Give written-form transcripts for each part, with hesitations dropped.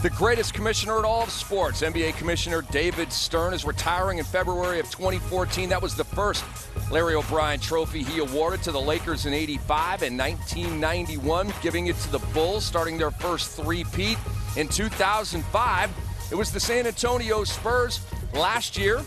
The greatest commissioner in all of sports, NBA Commissioner David Stern, is retiring in February of 2014. That was the first Larry O'Brien trophy he awarded to the Lakers in '85 and 1991, giving it to the Bulls, starting their first three-peat. In 2005, it was the San Antonio Spurs last year,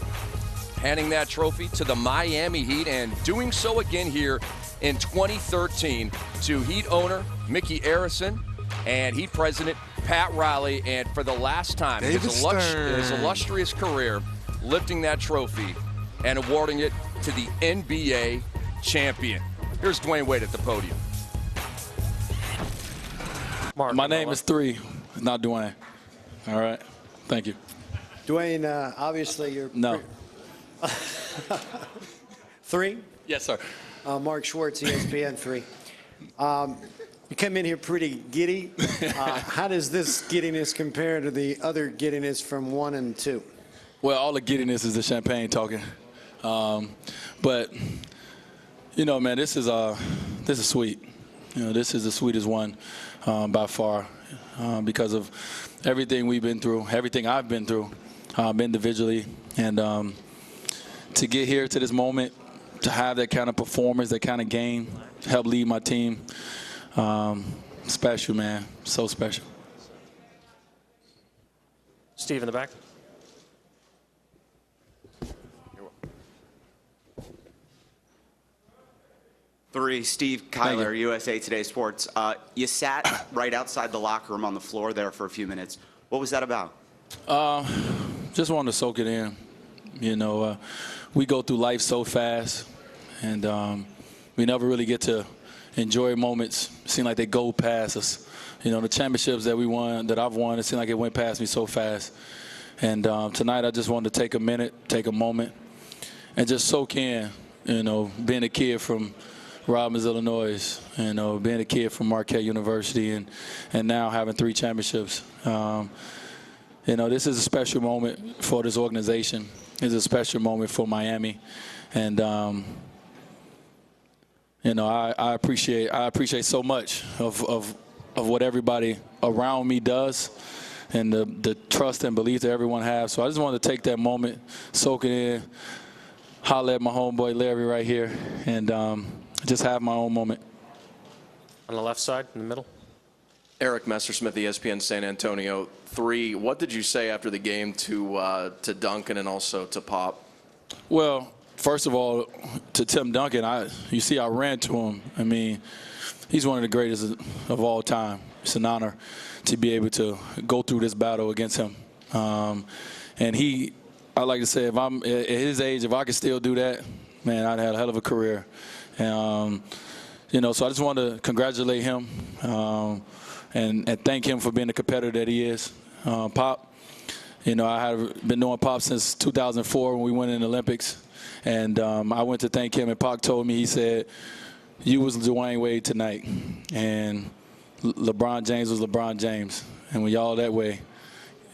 handing that trophy to the Miami Heat, and doing so again here in 2013 to Heat owner Mickey Arison and Heat president Pat Riley, and for the last time in his illustrious career, lifting that trophy and awarding it to the NBA champion. Here's Dwyane Wade at the podium. My name is 3, not Dwyane. All right, thank you. Dwyane, obviously you're... No. 3? Yes, sir. Mark Schwartz, ESPN 3. You came in here pretty giddy. How does this giddiness compare to the other giddiness from 1 and 2? Well, all the giddiness is the champagne talking. But, you know, man, this is sweet. You know, this is the sweetest one by far because of everything we've been through, everything I've been through individually. And to get here to this moment, to have that kind of performance, that kind of game, help lead my team, special, man, so special. Steve in the back. Three, Steve Kyler, USA Today Sports. You sat right outside the locker room on the floor there for a few minutes. What was that about? Just wanted to soak it in. You know, we go through life so fast, and we never really get to enjoy moments. It seem like they go past us. You know, the championships that we won, that I've won, it seemed like it went past me so fast. And tonight I just wanted to take a minute, take a moment, and just soak in, you know, being a kid from Robbins, Illinois, you know, being a kid from Marquette University, and now having 3 championships. You know, this is a special moment for this organization. It's a special moment for Miami, and you know, I appreciate so much of what everybody around me does, and the trust and belief that everyone has. So I just wanted to take that moment, soak it in, holler at my homeboy Larry right here, and just have my own moment. On the left side, in the middle. Eric Messersmith, ESPN San Antonio 3. What did you say after the game to Duncan and also to Pop? Well, first of all, to Tim Duncan, you see I ran to him. I mean, he's one of the greatest of all time. It's an honor to be able to go through this battle against him. And I like to say, if I'm at his age, if I could still do that, man, I'd have a hell of a career. And, you know, so I just want to congratulate him and thank him for being the competitor that he is. Pop, you know, I have been knowing Pop since 2004 when we went in the Olympics. And I went to thank him, and Pop told me, he said, you was Dwyane Wade tonight, and LeBron James was LeBron James. And when y'all that way,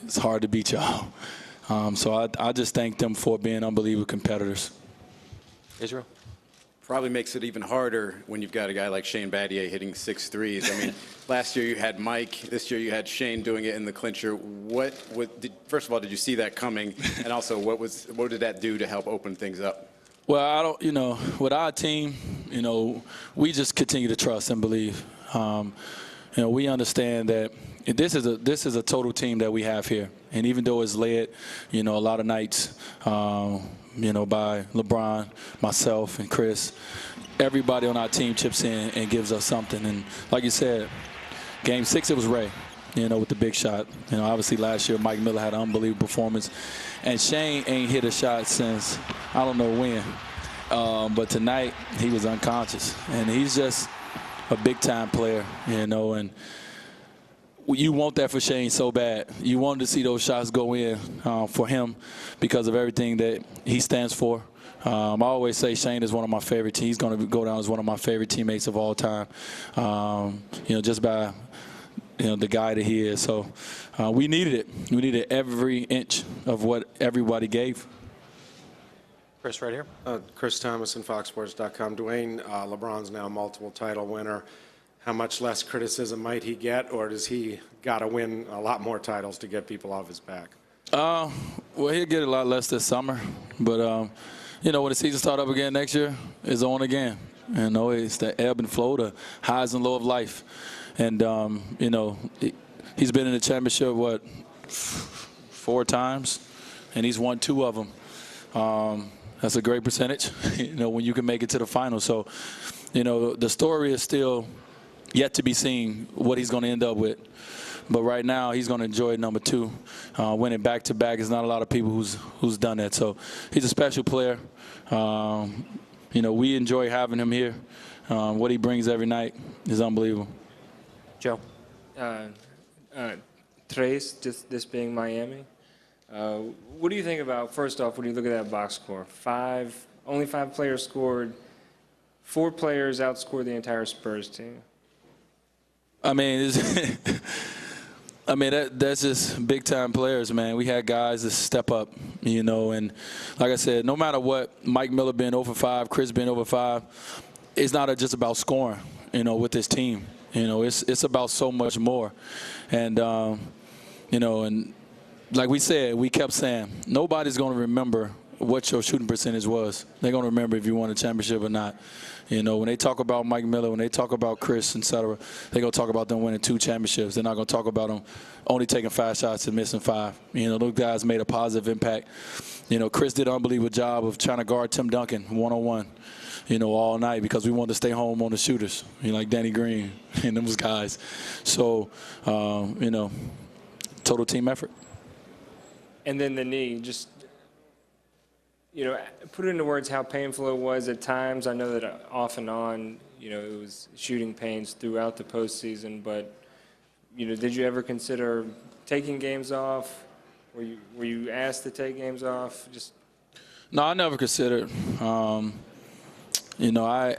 it's hard to beat y'all. So I just thank them for being unbelievable competitors. Israel. Probably makes it even harder when you've got a guy like Shane Battier hitting 6 threes. I mean, last year you had Mike. This year you had Shane doing it in the clincher. First of all, did you see that coming? And also, what did that do to help open things up? Well, you know, with our team, you know, we just continue to trust and believe. You know, we understand that this is a total team that we have here. And even though it's led, you know, a lot of nights, you know, by LeBron, myself, and Chris, everybody on our team chips in and gives us something. And like you said, Game 6, it was Ray, you know, with the big shot. You know, obviously last year Mike Miller had an unbelievable performance. And Shane ain't hit a shot since I don't know when. But tonight he was unconscious. And he's just a big-time player, you know, and you want that for Shane so bad. You wanted to see those shots go in for him because of everything that he stands for. I always say Shane is one of my favorite teams. He's going to go down as one of my favorite teammates of all time, you know, just by, you know, the guy that he is. So we needed it. We needed every inch of what everybody gave. Chris, right here. Chris Thomas and FoxSports.com. Dwyane, LeBron's now a multiple title winner. how much less criticism might he get, or does he got to win a lot more titles to get people off his back? Well, he'll get a lot less this summer, but you know, when the season starts up again next year, it's on again. You know, it's the ebb and flow, the highs and lows of life, and you know, he's been in the championship 4 times, and he's won 2 of them. That's a great percentage, you know, when you can make it to the final. So, you know, the story is still yet to be seen what he's going to end up with. But right now, he's going to enjoy number 2. Winning back-to-back is not a lot of people who's done that. So he's a special player. You know, we enjoy having him here. What he brings every night is unbelievable. Joe. Tres, just this being Miami. What do you think about, first off, when you look at that box score? Only 5 players scored. 4 players outscored the entire Spurs team. I mean, I mean that's just big-time players, man. We had guys that step up, you know, and like I said, no matter what, Mike Miller being over 5, Chris being over 5, it's not just about scoring, you know, with this team. You know, it's about so much more. And, you know, and like we said, we kept saying, nobody's going to remember what your shooting percentage was. They're going to remember if you won a championship or not. You know, when they talk about Mike Miller, when they talk about Chris, et cetera, they're going to talk about them winning 2 championships. They're not going to talk about them only taking 5 shots and missing 5. You know, those guys made a positive impact. You know, Chris did an unbelievable job of trying to guard Tim Duncan one-on-one, you know, all night because we wanted to stay home on the shooters, you know, like Danny Green and those guys. So, you know, total team effort. And then the knee, just, you know, put it into words how painful it was at times. I know that off and on, you know, it was shooting pains throughout the postseason, but, you know, did you ever consider taking games off? Were you asked to take games off? Just No, I never considered. You know,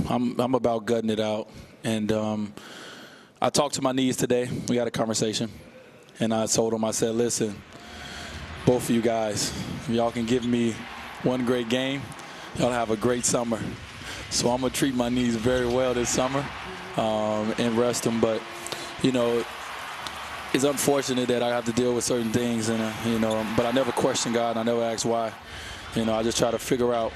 I'm about gutting it out, and I talked to my knees today. We had a conversation, and I told them, I said, listen, both of you guys, if y'all can give me one great game, y'all have a great summer. So I'm gonna treat my knees very well this summer and rest them. But you know, it's unfortunate that I have to deal with certain things, and you know, but I never question God. I never ask why. You know, I just try to figure out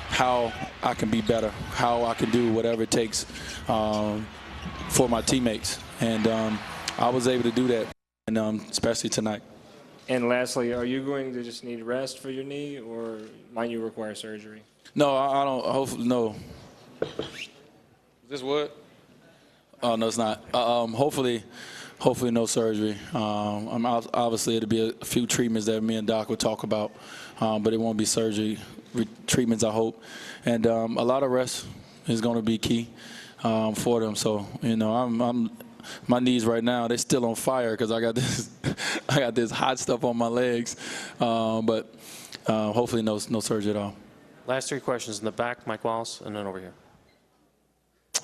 how I can be better, how I can do whatever it takes for my teammates, and I was able to do that, and especially tonight. And lastly, are you going to just need rest for your knee, or might you require surgery? No, I don't. Hopefully, no. Is this wood? Oh no, it's not. Hopefully no surgery. Obviously, it'll be a few treatments that me and Doc will talk about, but it won't be surgery treatments, I hope. And a lot of rest is going to be key for them. So you know, my knees right now, they're still on fire because I got this hot stuff on my legs. But hopefully no surgery at all. Last 3 questions in the back, Mike Wallace, and then over here.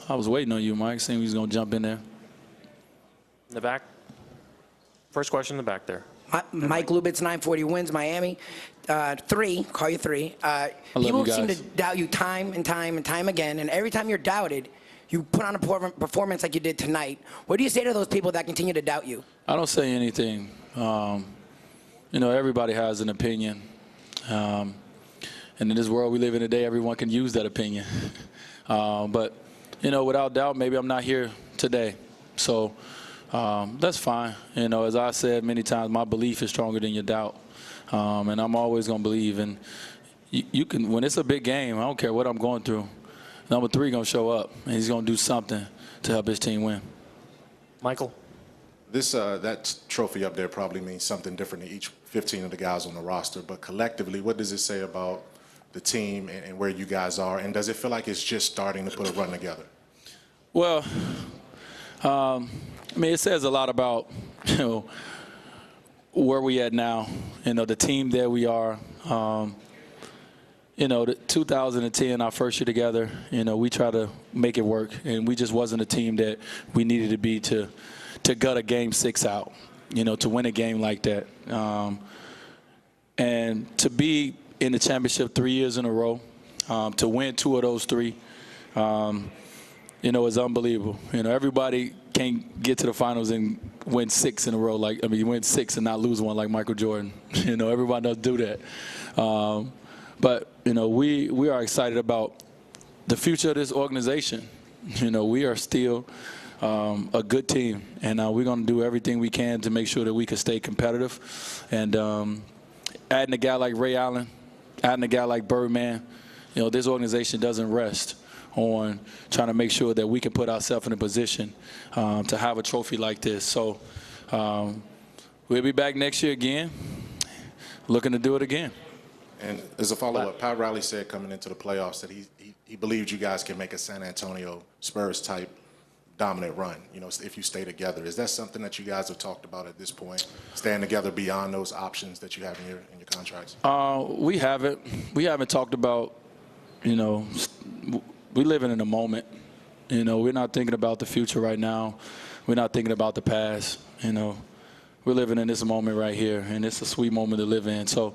I was waiting on you, Mike, saying he was going to jump in there. In the back. First question in the back there. Mike Lubitz, 940 wins, Miami. 3, call you 3. People seem to doubt you time and time and time again, and every time you're doubted, you put on a performance like you did tonight. What do you say to those people that continue to doubt you? I don't say anything. You know, everybody has an opinion. And in this world we live in today, everyone can use that opinion. But, you know, without doubt, maybe I'm not here today. So that's fine. You know, as I said many times, my belief is stronger than your doubt. And I'm always going to believe. And you can, when it's a big game, I don't care what I'm going through, number 3 going to show up, and he's going to do something to help his team win. Michael? That trophy up there probably means something different to each 15 of the guys on the roster. But collectively, what does it say about the team and where you guys are? And does it feel like it's just starting to put a run together? Well, I mean, it says a lot about, you know, where we at now, you know, the team that we are. You know, 2010, our first year together, you know, we tried to make it work, and we just wasn't a team that we needed to be to gut a game 6 out, you know, to win a game like that. And to be in the championship 3 years in a row, to win 2 of those 3, is unbelievable. Everybody can't get to the finals and win 6 in a row. You win 6 and not lose one like Michael Jordan. Everybody doesn't do that. But we are excited about the future of this organization. We are still a good team, and we're going to do everything we can to make sure that we can stay competitive. And adding a guy like Ray Allen, adding a guy like Birdman, this organization doesn't rest on trying to make sure that we can put ourselves in a position to have a trophy like this. So we'll be back next year again, looking to do it again. And as a follow-up, Pat Riley said coming into the playoffs that he believed you guys can make a San Antonio Spurs type dominant run, if you stay together. Is that something that you guys have talked about at this point, staying together beyond those options that you have in your contracts? We haven't talked about, we living in the moment. We're not thinking about the future right now. We're not thinking about the past. We're living in this moment right here, and it's a sweet moment to live in. So,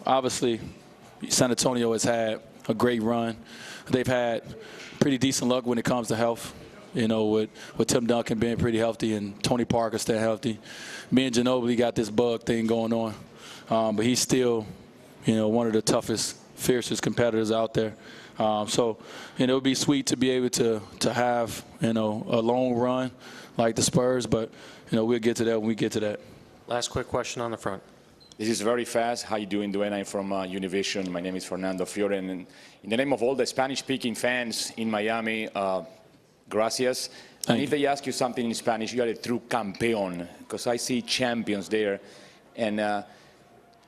obviously, San Antonio has had a great run. They've had pretty decent luck when it comes to health, with Tim Duncan being pretty healthy and Tony Parker staying healthy. Me and Ginobili got this bug thing going on, but he's still, one of the toughest, fiercest competitors out there. So, it would be sweet to be able to have, a long run like the Spurs, but, we'll get to that when we get to that. Last quick question on the front. This is very fast. How you doing, Dwyane? I'm from Univision. My name is Fernando Fiore. And in the name of all the Spanish-speaking fans in Miami, gracias. And if they ask you something in Spanish, you are a true campeón, because I see champions there. And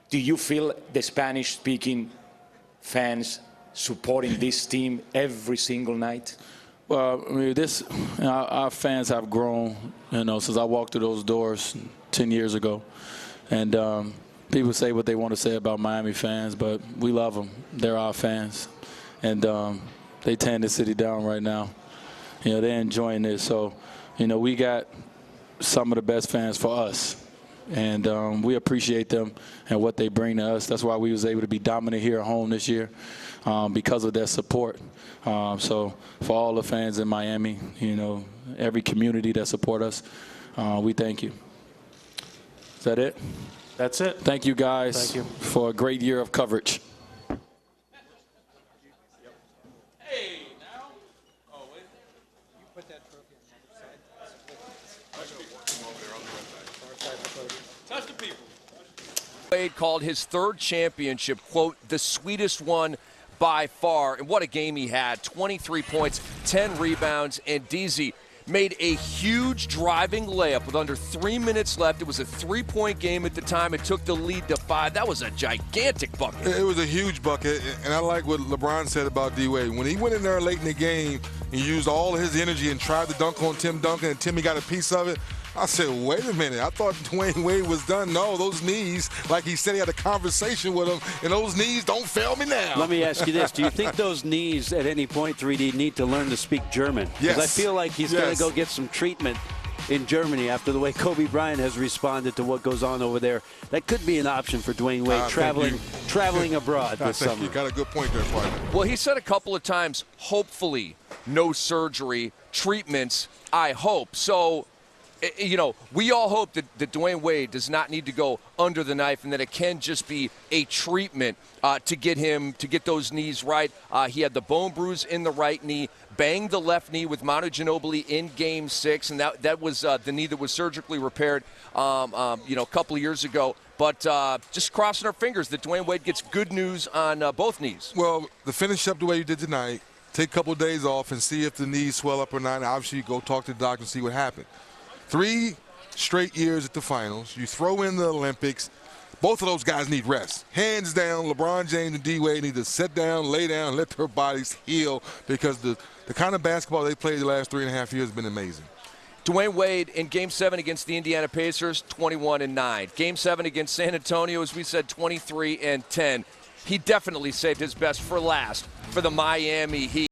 do you feel the Spanish-speaking fans supporting this team every single night? Well, our fans have grown, since I walked through those doors 10 years ago. And people say what they want to say about Miami fans, but we love them. They're our fans. And they tearing the city down right now. They're enjoying this. So, we got some of the best fans for us. And we appreciate them and what they bring to us. That's why we was able to be dominant here at home this year, because of their support. So for all the fans in Miami, every community that support us, we thank you. Is that it? That's it. Thank you, guys, for a great year of coverage. Hey, now. Oh, wait. You put that trophy on the side. Touch the people. Wade called his third championship, quote, the sweetest one by far. And what a game he had. 23 points, 10 rebounds, and DZ made a huge driving layup with under 3 minutes left. It was a 3-point game at the time. It took the lead to 5. That was a gigantic bucket. It was a huge bucket, and I like what LeBron said about D-Wade. When he went in there late in the game and used all of his energy and tried to dunk on Tim Duncan, and Timmy got a piece of it, I said, wait a minute, I thought Dwyane Wade was done. No, those knees, like he said he had a conversation with him, and those knees don't fail me now. Let me ask you this. Do you think those knees at any point, 3D, need to learn to speak German? Yes. Because I feel like he's going to go get some treatment in Germany after the way Kobe Bryant has responded to what goes on over there. That could be an option for Dwyane Wade, traveling abroad this summer. You got a good point there, partner. Well, he said a couple of times, hopefully, no surgery, treatments, I hope. So, we all hope that Dwyane Wade does not need to go under the knife and that it can just be a treatment to get those knees right. He had the bone bruise in the right knee, banged the left knee with Manu Ginobili in Game 6, and that was the knee that was surgically repaired, a couple of years ago. But just crossing our fingers that Dwyane Wade gets good news on both knees. Well, to finish up the way you did tonight, take a couple of days off and see if the knees swell up or not. Obviously, you go talk to the doctor and see what happened. 3 straight years at the finals. You throw in the Olympics. Both of those guys need rest. Hands down, LeBron James and D-Wade need to sit down, lay down, let their bodies heal, because the kind of basketball they played the last 3.5 years has been amazing. Dwyane Wade in Game 7 against the Indiana Pacers, 21-9. Game 7 against San Antonio, as we said, 23-10. He definitely saved his best for last for the Miami Heat.